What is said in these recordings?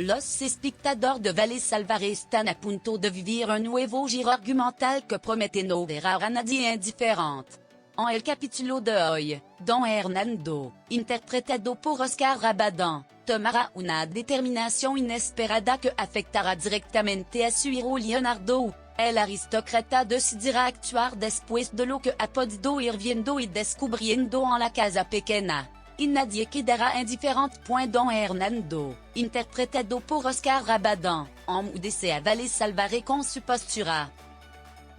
los espectadores de Vale Salvaré están a punto de vivir un nuevo giro argumental que promete no dejar a nadie indiferente. En el capítulo de hoy, Don Hernando, interpretado por Oscar Rabadán, tomará una determinación inesperada que afectará directamente a su héroe Leonardo. El aristócrata decidirá actuar después de lo que ha podido ir viendo y descubriendo en la casa pequeña. Y nadie quedará indiferente. Don Hernando, interpretado por Oscar Rabadán, enmudece a Vale Salvaré con su postura.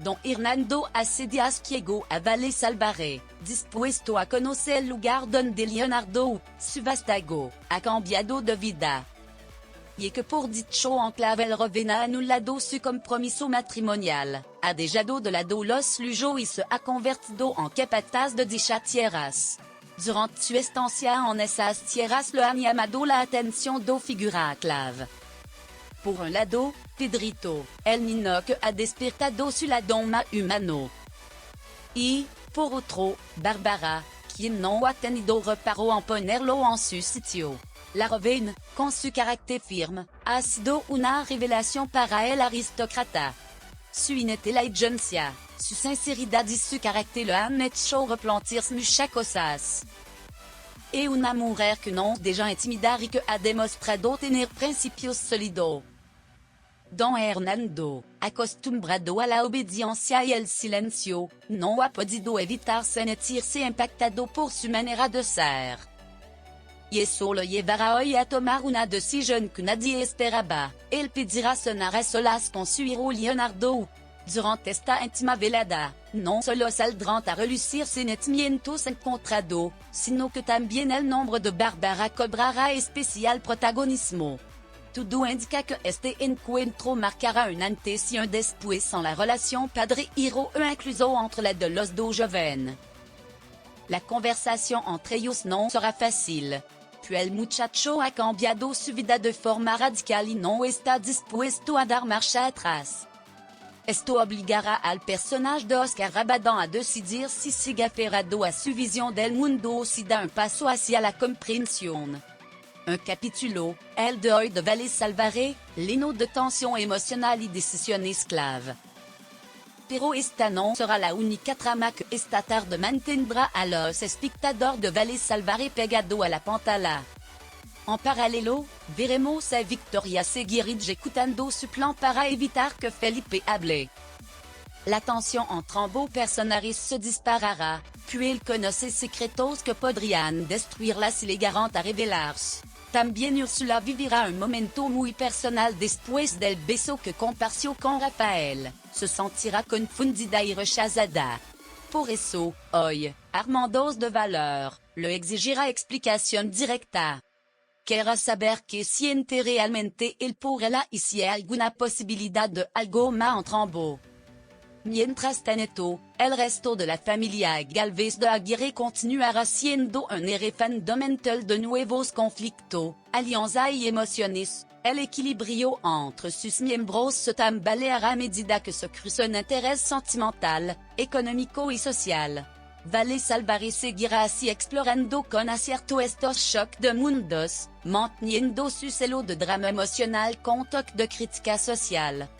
Don Hernando hace días que llegó a Vale Salvaré, dispuesto a conocer el lugar donde Leonardo, su vástago, ha cambiado de vida. Y que por dicho enclave él revena anulado su compromiso matrimonial, ha dejado de lado los lujos y se ha convertido en capataz de dichas tierras. Durante su estancia en esas tierras le han llamado la atención dos figuras clave. Por un lado, Pedrito, el niño que ha despertado su lado más humano. Y, por otro, Bárbara, quien no ha tenido reparo en ponerlo en su sitio. La joven, con su carácter firme, ha sido una revelación para el aristócrata. Su inteligencia, su sinceridad y su carácter le han hecho replantearse muchas cosas. Es una mujer que no deja intimidar y que ha demostrado tener principios sólidos. Don Hernando, acostumbrado a la obediencia y el silencio, no ha podido evitar sentirse impactado por su manera de ser. Y eso lo llevará hoy a tomar una decisión que nadie esperaba. Él pedirá cenar a solas con su héroe Leonardo. Durante esta íntima velada, no solo saldrán a relucir sentimientos encontrados, sino que también el nombre de Bárbara cobrará especial protagonismo. Todo indica que este encuentro marcará un antes y un después en la relación padre-hijo e incluso entre la de los dos jóvenes. La conversación entre ellos no será fácil. Pues el muchacho ha cambiado su vida de forma radical y no está dispuesto a dar marcha atrás. Esto obligará al personaje de Oscar Rabadán a decidir si sigue aferrado a su visión del mundo o si da un paso hacia la comprensión. Un capítulo, el de hoy de Vale Salvaré, lleno de tensión emocional y decisiones clave. Pero esta no será la única trama que esta tarde mantendrá a los espectadores de Vale Salvaré pegado a la pantalla. En paralelo, veremos a Victoria seguir ejecutando su plan para evitar que Felipe hable. La tensión entre ambos personajes se disparará, pues él conoce secretos que podrían destruirla si llegaran a revelarse. También Úrsula vivirá un momento muy personal después del beso que compartió con Rafael. Se sentirá confundida y rechazada. Por eso, hoy, Armandos de Valor, le exigirá explicación directa. Querrá saber qué siente realmente él por ella y si hay alguna posibilidad de algo más entre ambos. Mientras tanto, el resto de la familia Galvez de Aguirre continuará siendo un referente mental de nuevos conflictos, alianzas y emociones. El equilibrio entre sus miembros se tambaleará a medida que se cruza un interés sentimental, económico y social. Vale Salvaré seguirá así explorando con acierto estos shocks de mundos, manteniendo su celo de drama emocional con toque de crítica social.